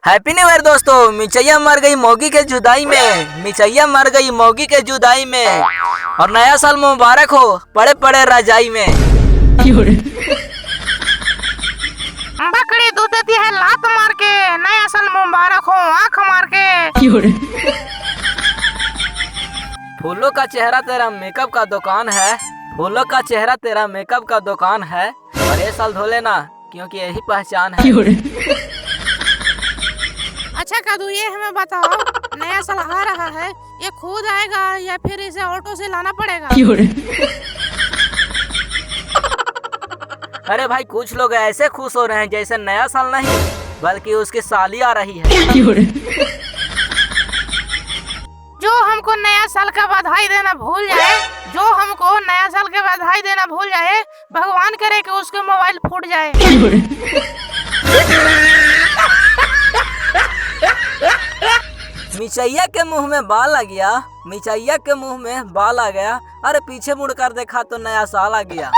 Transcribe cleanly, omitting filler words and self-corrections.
Happy new year दोस्तों। मिचैया मर गई मौगी के जुदाई में, मिचैया मर गई मौगी के जुदाई में, और नया साल मुबारक हो पड़े पड़े रजाई में। बकरी दूध देती है लात मार के, नया साल मुबारक हो आँख मार के। फूलों का चेहरा तेरा मेकअप का दुकान है, फूलों का चेहरा तेरा मेकअप का दुकान है, और ये साल धो लेना क्योंकि यही पहचान है। अच्छा कदू, ये हमें बताओ, नया साल आ रहा है, ये खुद आएगा या फिर इसे ऑटो से लाना पड़ेगा? अरे भाई, कुछ लोग ऐसे खुश हो रहे हैं जैसे नया साल नहीं बल्कि उसकी साली आ रही है। जो हमको नया साल का बधाई देना भूल जाए, जो हमको नया साल का बधाई देना भूल जाए, भगवान करे कि उसके मोबाइल फूट जाए। मिचैया के मुंह में बाल आ गया, मिचैया के मुंह में बाल आ गया, अरे पीछे मुड़कर देखा तो नया साल आ गया।